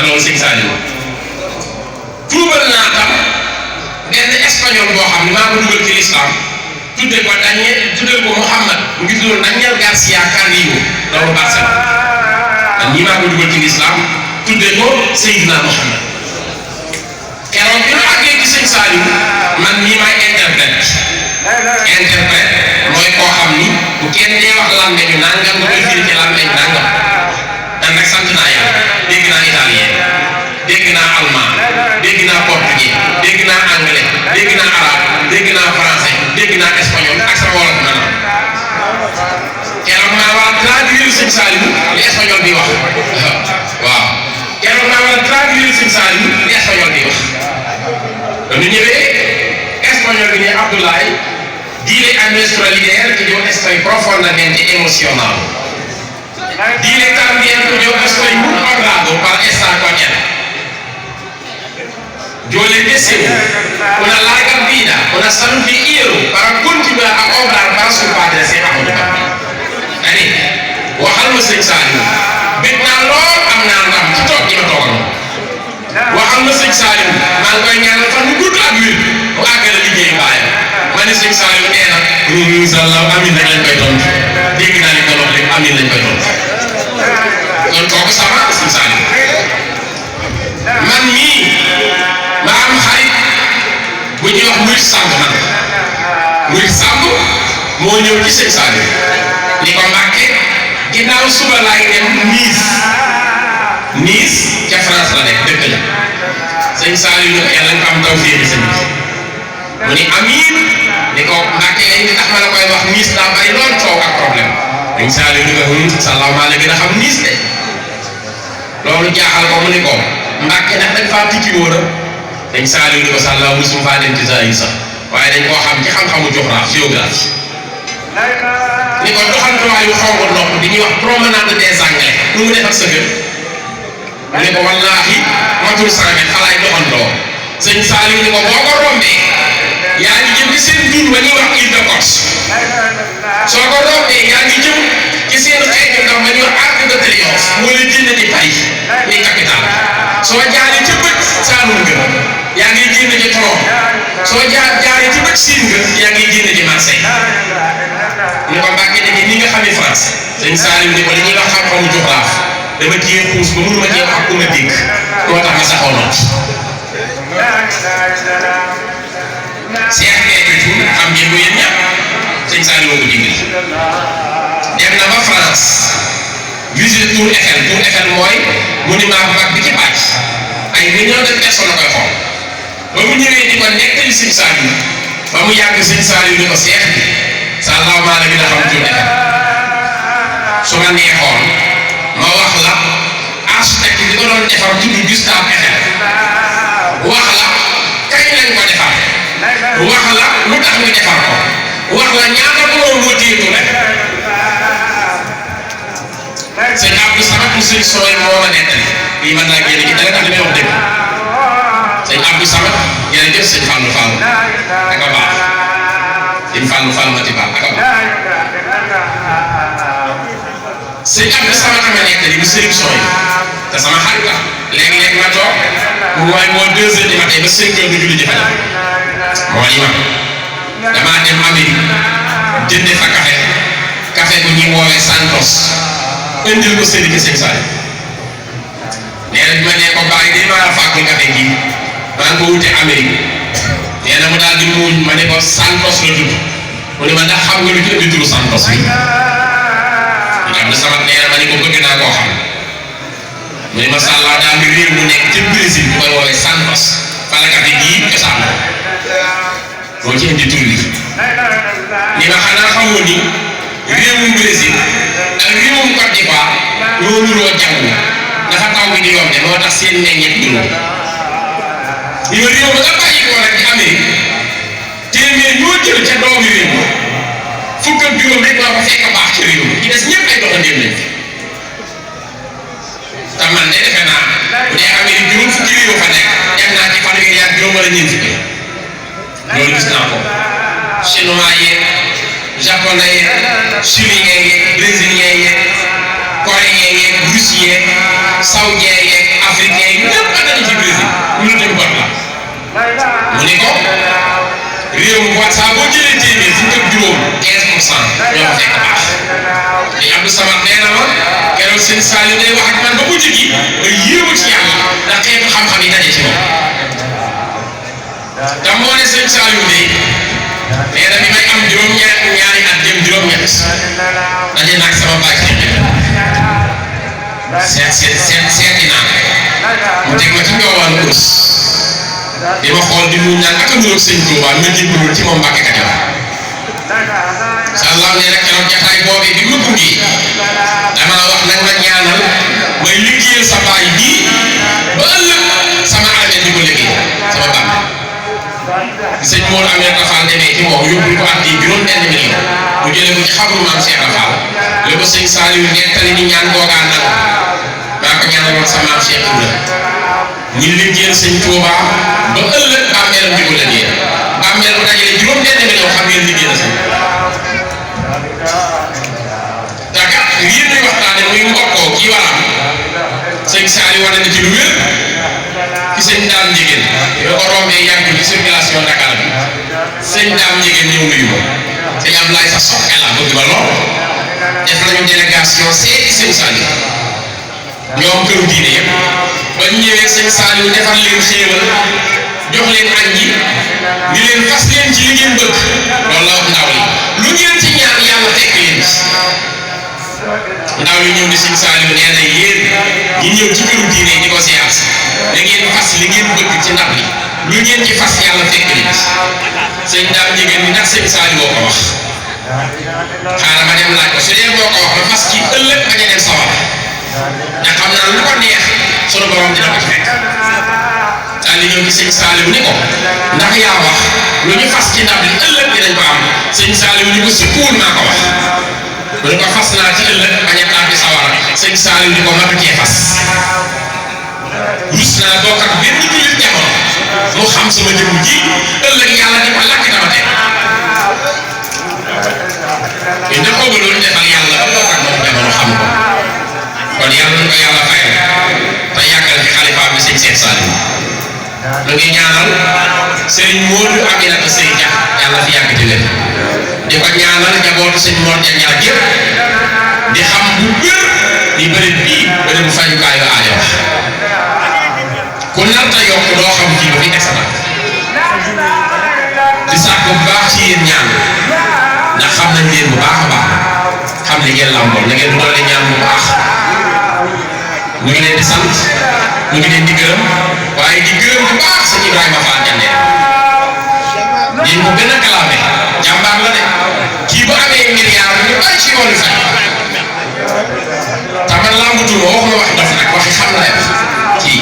loolu sëñ Saliou tuubal naa tam benn espagnol boo xam ne maa ko dugal ci l'islam tudde ko Mouhamad mu ngi tuddoon Daniel Garcia Carrillo loolu Barcelone man ñii maa ko dugal ci l'islam tudde ko Seydina Mouhamad keroog bi ma àggee ci sëñ Saliou man mii maay interprète mooy koo xam ni bu kenn dee wax làmmeñu nangam nga koy firi ci làmmeñu nangam man nag sant naa yàlla dégg naa italien dégg naa allemand dégg naa portugais dégg naa anglais dégg naa arabe dégg naa français dégg naa espagnol ak sama wolof na keroog maa war a traduire sëñ Saliou li espagnol bi wax waaw keroog maa war a traduire sëñ Saliou li espagnol bi wax ba ñu ñëwee espagnol bi ne Abdoulaye dile a nuestro líder que yo estoy profundamente emocionado. Dile también que yo estoy muy honrado para estar con él. Yo le deseo una larga vida, una salud de hierro para continuar a obrar para su padre Seex Ahmadu Bamba. Ani waxal ma sëñ Saliou bég naa lool am naa ndam ci toog gi ma toogal waxal ma sëñ Saliou maa ngi koy ñaanal fan mu gudd ak wér mu àggale liggéey baayam ma ne sëñ Saliou nee na incha allah amin rek lañ koy tontu dégg naa li ko wax rek amin lañ koy tontu kon kooku sama sëñ Saliou man mii ma am xarit bu ñuy wax Murid Samb man Murid Samb moo ñëw ci sëñ Saliou ni ko Mbàkke ginnaaw suba laay dem Nice ca France la nekk dëkk la sëñ Saliou ni ko yàlla nga am tawfeex sëñ bi mu ni amiin ni ko Mbàkke li tax ma la koy wax Nice daa bari lool coow ak problème sëñ Saliou ni ko sallaamaa la gën a xam Nice de loolu jaaxal ko mu ni ko Mbàkke ndax dañ faa tukki woon sëñ Saliou ni ko sallaaw musum faa dem ci saa yi sax waaye dañ koo xam ci xam-xamu géographie ni ko doxantuwaayu xonq nopp di ñuy wax promenade des Anglais lu mu def ak sa kër mu ne ko wallaahi matul 100 mètres xalaay doxantoo sëñ Saliou ni ko boo ko rombee yaa ngi jëm ci seen dund ba ñuy wax Île de Corse soo ko rombee yaa ngi jëm ci seen xeetu ndaw ba ñuy wax Arc de Triomphe moo lay génne di Paris muy capitale soo jaaree ca bët Saalum nga yaa ngi génne ci Toulon soo jaaree ci bët Siin nga yaa ngi génne ci Marseille ni ko Mbàkke ne ni nga xamee France sëñ Saliou ni ko li ñuy wax xam-xamu géographie dama cee xuus ba mënuma cee wax ku ma dégg moo tax ma saxoo noonu Cheikh Béthio xam ngeen ko yéen ñëpp sëñ Saliou moo ko digal dem na ba France visite Tour Eiffel mooy monument bu mag bi ci bàcc ay millions de personnes la koy xool ba mu ñëwee di ko nettali sëñ Saliou ba mu yàgg sëñ Saliou ni ko Cheikh bi sallaaw maa la gën a xam Tour Eiffel su ma neexoon ma wax la architecte bi ko doon defar tudd Gustave Eiffel wax la kañ lañ ko defar wax la lu tax ñu defar ko wax la ñaata borom moo téye Tour Eiffel sëñ Abdou Samad mu sëñ Soy moo ma nettali lii mën naa génne ci dara tax li may wax dëgg sëñ Abdou Samad jërëjëf sëñ Fallou Fall ak a baax sëñ Fallou Fall ma ci baax ak a baax sëñ Abdou Samad ma nettali mu sëñ Soy te sama xarit la léegi-léegi ma toog mu waay moo 2 heures du matin ba 5 heures du julli ji fajar moo imam damaa dem Amérique jënde fa café bu ñuy woowee Santos indil ko sëriñ sëñ Saliou nee na bi ma nee ko bàyyi de maa fàggul café gi maa ngi ko wute Amérique nee na mu daal di muuñ ma ne ko Santos la tudd mu ne ma ndax xam nga lu ci indi turu Santos bi am na sama nee na ma ne ko bëgg naa koo xam mu ne ma sàllaa daa ngi réew mu nekk ci Brésil bu koy woowee Santos fa la café gii cosaan moo ci indi tur bi ni ma xanaa xamoo ni réewum Brésil ak réewum Côte d'Ivoire ñoo nuroo jaww dafa taw bi di yombe moo tax seen meññeet nuroo ni ma réew ma nga bàyyi ko rek ci Amérique téeméer ñoo jël ca doomi réew ma fukk ak juróom rek maa ko fekk baax ci réew mi ci des ñëpp ay doxandéem lañ te man de defe naa bu dee Amérique juróom fukki réew fa nekk dem naa ci fanweeri ak juróom wala ñeent fukki loolu gis naa ko chinois yeeg japonais yeeg chilien yeeg brésilien yeeg coréen yeeg russien yeeg saoudien yeeg africain mu ni ko réew mi quoi saa boo jëlee téeméer fu mu juróom 15% ñoo fekk baax te Abdou Samad nee na ma keroog seen Saliou day wax ak man ba mujj gi ba yéemu ci yàlla ndax xeetu xam-xam yi daje ci moom te moo ne seen Saliou day nee na bi may am juróom-ñaari at jëm juróom-ñett daje nag sama baay seeti naa mu teg ma ci njoowaan kurs di ma xool di mu ñaan ak a nuroog sëñ Touba ma jébbalul ci moom Mbàkke Kajoor sàllaaw nee na keroog jataay boobee bi ma gunge dama wax nag ma ñaanal may liggéeyal sa baay bii ba ëllëg sama armée di ko liggéey sama bàmm sëñ Mor Amir Rafal demee ci moom yóbbu ko at yi juróom-benn million mu jëlee ko ci xabru maam Cheikh Rafal la ko sëñ Saliou nettali ni ñaan googaan nag maa ko ñaanaloon sa maam Cheikh Ibrahima ñu liggéeyal sëñ Touba ba ëllëg bàmmeelam di ko liggéeyal bàmmeel bu dajale juróom-benn million xam ngeen liggéeyal sëñ te kat lii ñuy waxtaane muy mbokkoo kii waram sëñ Saliou wane na ci lu wér ci sëñ Daam Njigéen yoo ko rombee yàgg ci circulation Dakar bi sëñ Daam Njigéen ñëw nuyu ko sëñ Ablaye sa soppe la bëgg ba lool def nañu délégation seeti sëñ Saliou ñoom këru diine yëpp ba ñu ñëwee sëñ Saliou defal leen xéewal jox leen añ yi ni leen fas leen ci li ngeen bëgg loolu la wax ndaw li lu ngeen ci ñaan yàlla fekk leen ndaw li ñëw di sëñ Saliou nee na yéen ñi ñëw ci këru diine di ko siyaas da ngeen fas li ngeen bëgg ci ndab li lu ngeen ci fas yàlla fekk leen sëñ Daam Njigéen ni ndax sëñ Saliou moo ko wax xaaral ma dem laaj ko su dee moo ko wax ma fas ci ëllëg bañ a dem sawar ndax xam naa lu ko neex sunu borom dina ko ci fekk daal di ñëw ci sëñ Saliou ni ko ndax yaa wax lu ñu fas ci ndab li ëllëg dinañ ko am sëñ Saliou ni ko si kuul maa ko wax mu ne ko fas naa ci ëllëg bañ a tàbbi sawara sëñ Saliou ni ko matu cee fas rus naa bokk ak benn jullit jamono mu xam sama jëmm ji ëllëg yàlla di ko lakk dama teg ñu ne ko loolu defal yàlla ba bokk ak moom jamono xam ko kon yàlla na ko yàlla fayal te yàggal fi xalifaam bi sëñ Cheikh Saliou lu ngi ñaanal Serigne Modou Aminata Sey Dia yàlla fi yàgg di leen di ko ñaanal njabootu sëñ Mor Dia ñaar yëpp di xam bu wér di bëri bii bëri bu fayukaayu aajo wax ku narta yokk doo xam ji ba fi extra di sàkku bu baax ci yéen ñaan ndax xam nañ leen bu baax a baax xam li ngeen làmbool na ngeen doole ñaan bu baax ñu ngi leen di sant ñu ngi leen di gërëm waaye di gërëm bu baax sëñ Ibrahima Fall Jandee yéen ko gën a kalaame jàmbaar la de kii bu amee milliard ñu bari ci yoonu fay taman lambutuma wax ma wax dof nag waxi xam na kii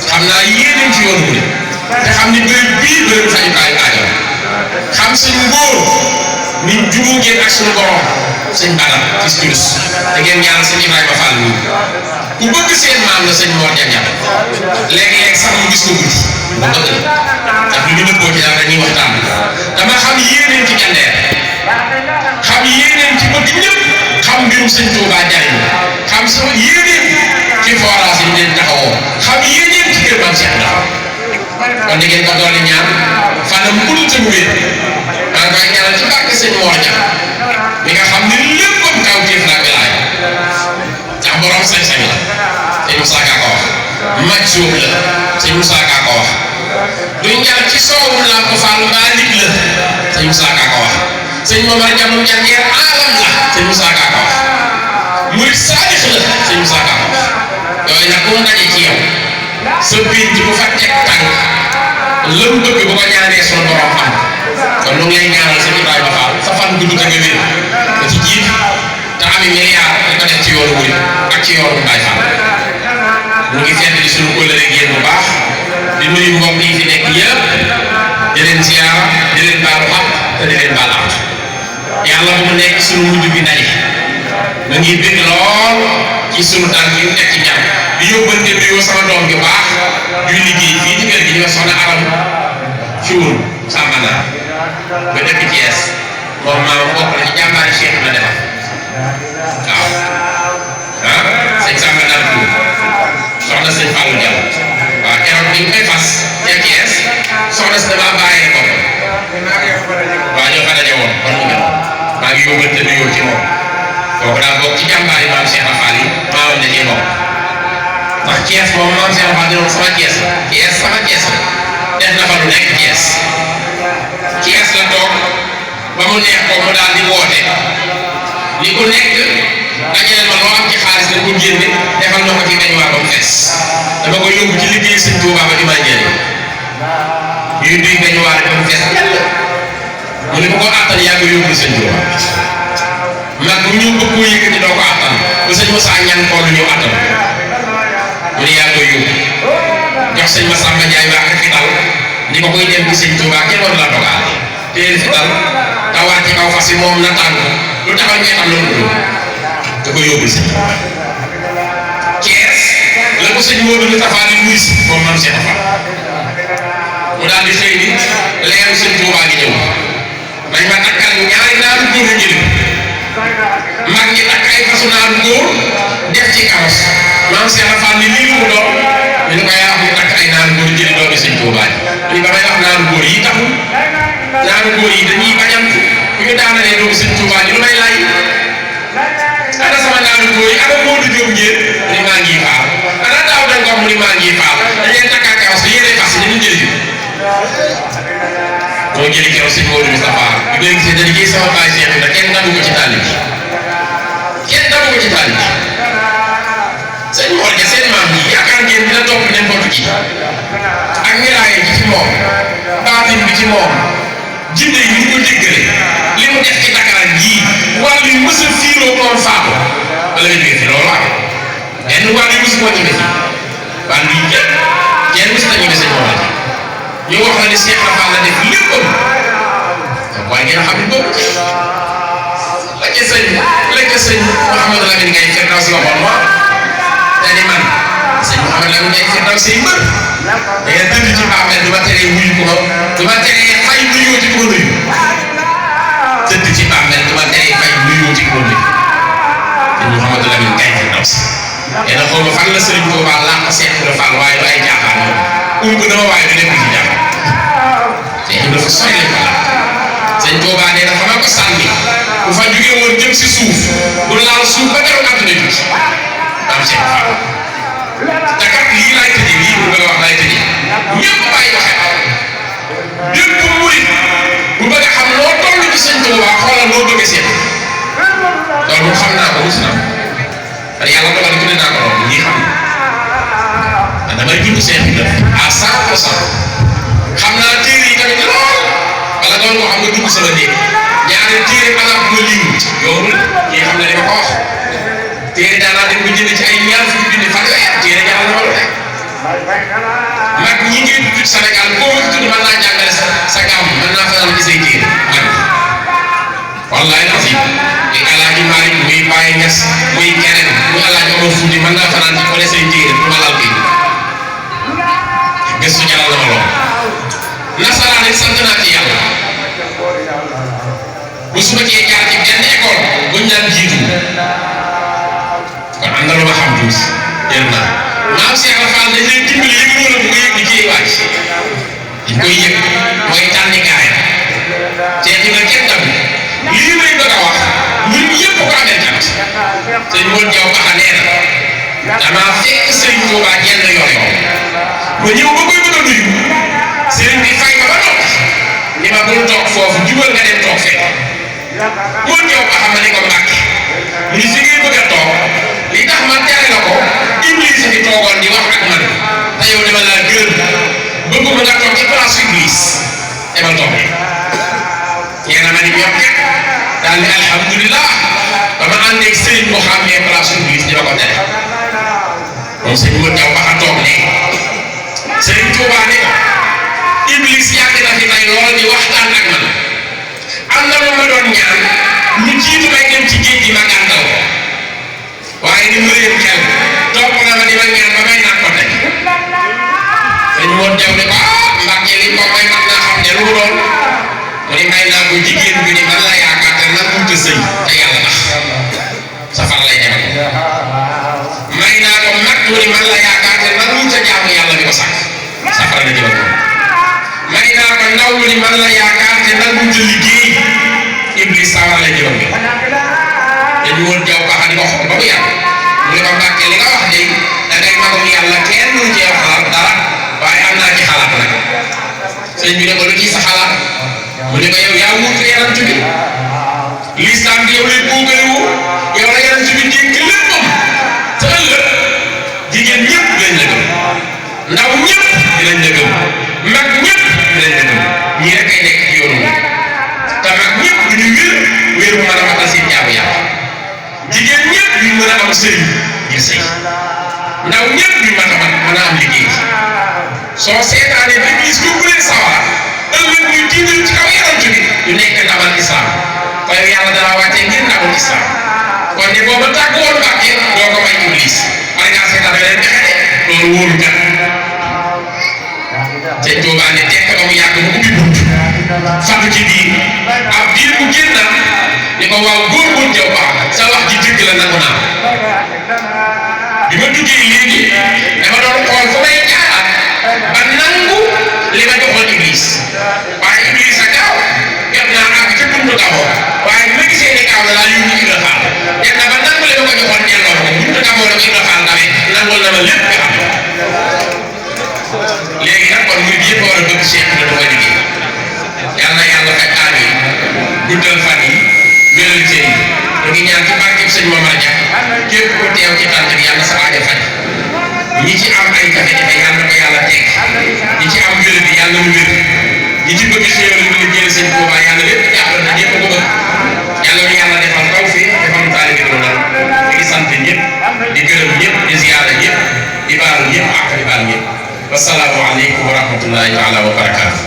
xam naa yéeneen ci yoonu mu te xam ni béréb bii béréb fayukaayu aajo xam suñu ngóor ni jubu ngeen ak suñu borom sëñ Badam fis Julus da ngeen ñaanal sëñ Ibrahima Fall nii ku bëgg seen maam la sëñ Mor Dia léegi-léegi sax mu gis ko guddi mu bëgg la ndax lu ñu nëbboo ci dara dañuy waxtaan dama xam yéeneen ci Jandeer xam yéeneen ci bëgg ñëpp xam mbirum sëñ Touba jariñ xam sama yéeneen ci forage yi leen taxawoo xam yéeneen ci kër Maam Cheikh Ndaw kon di ngeen ko doole ñaan fanam bul te mu wér maa ngi koy ñaanal ci barke sëñ Mor Dia mi nga xam ne léppam kaw téef la wilaay ndax borom sañ-sañ la sëñ Moussa Ka ko wax maj suuf la sëñ Moussa Ka ko wax duñ ñaan ci soowum làmp Fall mbaa nit la sëñ Moussa Ka ko wax sëñ Momar Jamu Jandeer alam la sëñ Moussa Ka ko wax murid saadix la sëñ Moussa Ka ko wax yooyu nag mu daje ci yow sa biir bu fa teg tànk lëm bëgg bu ko ñaanee sunu borom am kon lu ngi lay ñaanal sëñ Ibrahima Fall sa fan gudd te nga wér da ci jiit te ami milliard di ko def ci yoonu murid ak ci yoonu Baay Fall mu ngi fedd di suñu kóllëre ak yéen bu baax di nuyu mbokk yi fi nekk yëpp di leen ziyaara di leen baalu xaq te di leen baal àq yàlla bu mu nekk suñu mujj bi ndaje na ngi bëgg lool ci suñu tànk yi teg ci jàmm di yóbbante nuyoo sama doom bi baax juy liggéey fii ci kër gi ñu nga soxna Aram Cuun Sambana ba dëkk Thiès moom maam bokk na ci jàmbaari Cheikh la defal waaw sëñ Sambana Cuun soxna sëñ Fallou Diallo waaw keroog bi ñu koy fas ca Thiès soxna si damaa bàyyee ko waaw ñoo fa daje woon kon mu mel maa ngi yóbbante nuyoo ci moom kooku daal bokk ci jàmbaar yi maam Cheikh Fall yi maa woon da cee bokk ndax Thiès moom maam Cheikh Fall dina sama Thiès la Thiès sama Thiès la def na fa lu nekk Thiès Thiès la toog ba mu neex ko mu daal di woote ni ku nekk dajale ma loo am ci xaalis dañ ko génne defal na ko ci dañu waa ba mu fees dama ko yóbbu ci liggéey sëñ Touba ba di maa njëriñ ñuy duy dañu waa ba mu fees yàlla mu ne bu ko àttan yaa ngi yóbbu sëñ Touba mag bu ñu bëgg koo yëkkati doo ko àttan bu sëñ Moussa ñan xool ñëw àttan mu ne yaa ngi koy yóbbu jox sëñ Massamba Ndiaye waa ak fital ni ko koy dem ci sëñ Touba kenn war la dogal téel fital tawaat ci kaw fas yi moom na tànn lu taxaw ñee xam loolu da ko yóbbu si Thiès la ko sëñ Modou Moustapha di nuyu si moom maam Cheikh Fall mu daal di xëy ni leeru sëñ Touba gi ñëw dañ ma takkal ñaari naaru góor yu njëriñ mag ñi takk ay fasu naaru góor def ci karos maam Cheikh Fall ni lii mu doon ñu ne ko yaa wax ñu takk ay naaru góor yu njëriñ doomi sëñ Touba ji ba may wax naaru góor yi taxul naaru góor yi dañuy bañant bu ñu daanalee doomi sëñ Touba ji lu may laaj ana sama naaru góor yi ana Modou Diop ngeen ni maa ngi faal ana daaw dañ ko mu ni maa ngi faal dañ leen takkal karos bi yéenay fas yi ñu jëli moo jëli keroog sëñ Modou Moustapha bi nga gisee dañu gis sama baay Cheikh da kenn dabu ko ci tàlli bi kenn dabu ko ci tàlli bi sëñ Mor ja seen maam yi yaakaar ngeen dina topp n'importe qui ak wilaaye ji ci moom baatin bi ci moom jinne yi ñu ko déggale li mu def ci Dakar gii wàllu yu mës a fiiroo koon faatu bala nga jógee fi loolu am benn wàllu yu mës koo ñeme fi wàllu yi yëpp kenn mës ta ñeme sëñ Mor ja ñu wax la ni Cheikh Fall la def léppam waaye ngeen xam ne boobu la ca sëñ Mouhamadou Lamine Gaye Firdaws la waxoon ma te ni man sëñ Mouhamadou Lamine Gaye Firdaws say mbër da ngeen tëdd ci bàmmeel du ma teree wuyu ko du ma teree fay nuyoo ci ko nuyu tëdd ci bàmmeel du ma teree fay nuyoo ci ko nuyu sëñ Mouhamadou Lamine Gaye Firdaws yéen a xaw ma fan la Serigne Touba làq Cheikh Ibra Fall waaye du ay jaaxaan moom dama waaye du nekk ci jàmm te Ibra dafa sori lañ ko laaj sëñ Touba nee na fa ma ko sànni bu fa jógee woon jëm si suuf bu laal suuf ba keroog àdduna bi maam Cheikh Fall te kat lii laay tëjee lii bu bëgg a wax laay tëjee ñëpp bàyyi ko xel bépp murit bu bëgg a xam loo toll ci sëñ Touba xoolal loo bëgg a seet loolu moom xam naa ko mos naa ko yàlla dogal na tuddee naa ko loolu ñii xam na damay dund seen bi à 100% xam naa téere yi tamit lool wala doon ko xam nga dugg sama néeg ñaari téere arab bu ma liiwut yow ñii xam ne li ma ko wax téere daanaa dem ko jënd ci ay ñaar fukki junni fanweer téere ñaar la wala rek mag ñi ngeen tudd Sénégal boo ma tudd mën naa jàngale sa gàmm mën naa faral ci say téere man wallaay la fi muy Alaaji Malick muy Baye Niass muy keneen muy Alaaji Omar Fouti mën naa fanaan ci ko ne say téere du ma lal bi gëstu jaral na ma lool nasaraan it sant naa ci yàlla bu su ma cee jaar ci benn école buñ naan jiitu kon am na lu ma xam tuuti jël naa maam Cheikh Fall dañ leen dimbali yëg loolu bu ko yëg ni kii wàcc dañ koy yëg mooy tànni gaay seeti na kenn tam lii may bëgg a wax ñun yëpp ko amee kat sëñ Modou Diaw Baxa nee na damaa fekk sëñ Touba jenn yor ma ñëw ba koy bëgg a nuyu sëriñ bi fay ma ba noppi ni ma bul toog foofu jubal nga dem toog fekk Modou Diaw Baxa ma ne ko Mbàkke mu ni fi ngay bëgg a toog li tax ma tere la ko Iblis fi toogoon di wax ak man te yow dama laa gërëm bëgguma nga toog ci place Iblis demal toog ñeena ma ni ñoom kat daal ni alhamdulilah ba ma àndeeg sëriñ boo xam ne place Iblis di ma ko tere moom sëñ Modou Diaw Baxa toog ne sëriñ Touba ne ko Iblis yàgg na fi tey lool di waxtaan ak man am na lu ma doon ñaan lu jiitu may dem ci géej gi ma gàntal ko waaye ni mu leen xel topp na ma di ma ñaan ba may naan ko tey sëñ Modou Diaw ne ko Mbàkke li ko may mat naa xam ne lu mu doon mu ni may naa ko jigéen bi ni man la yaakaar te nangu te sëy te yàlla tax safar lay demal may naa ko mag mu ni man la yaakaar te nangu te jaamu yàlla bi ko sàkk safara la jëmal may man la yaakaar te nangu te liggéey Iblis sawar la jëm bi te ñu woon jaw baax di ko xool ba mu yàgg mu ne ko Mbàkke li nga wax de da ngay magum yàlla kenn mënu cee wax dara waaye am naa ci xalaat nag sëñ bi ne ko lu ci sa xalaat mu ne ko yow yaa wuutu yonent bi lislaam bi yow lay buugalewu yow la yonent bi dénk léppam te ëllëg jigéen ñëpp dinañ la gëm ndaw ñëpp dinañ la gëm mag ñëpp dinañ la gëm ñii rek ay nekk ci yoonu te mag ñëpp du ñu wér bu mën a matal seen jaamu yàlla jigéen ñëpp duñ mën a am sëriñ ngir sëy ndaw ñëpp duñ mën a am liggéey soo seetaanee ba gis bu leen sawara ëllëg ñu tiital ci kaw yonent bi du nekk ndabal islam waaye yàlla dana wàccee ngir ndabal islam kon ne booba tàgg woon Mbàkke doo ko may Iblis war ngaa seetaan beneen pexe de loolu wóoru kat te Tuubaa ne tekk ba mu yàgg mu ubbi bunt fàttu ci biir ab biir mu génn ni ko waaw góor góor jaw baax sa wax ji dëgg la nangu naa bi ma duggee léegi dama doon xool fu may jaaraat ba nangu li ma joxoon Iblis waaye Iblis a gaaw jot naa àgg ca buntu Gabon waaye bi ma gisee ne gaaw na laa yóbbu Ibra Faal dem na ba nangu li ma ko joxoon delloo ko buntu Gabon la ko Ibra Faal dawee nangul na ma lépp nga xam léegi nag kon murid yëpp war a bëgg Cheikh la dafa liggéey yàlla yàlla faj aajo yi guddal fan yi wéral cër yi ñu ngi ñaan ci barkeb sëñ Momar Dia képp ku teew ci tànt bi yàlla sa aajo faj ñi ci am ay jafe-jafe yàlla na ko yàlla teg ñi ci am wér bi yàlla mu wér ñi ci bëgg xéewal ñu liggéeyal sëñ Tuubaa yàlla lépp jàppal na ñëpp ko bëgg yàlla ñu yàlla defal kaw fii defal nu taalibe bi loolu ñu ngi sant ñëpp di gërëm ñëpp di ziyaara ñëpp di baalu ñëpp ak di baal ñëpp wassalaamu aleykum wa rahmatullahi taala wa barakaatu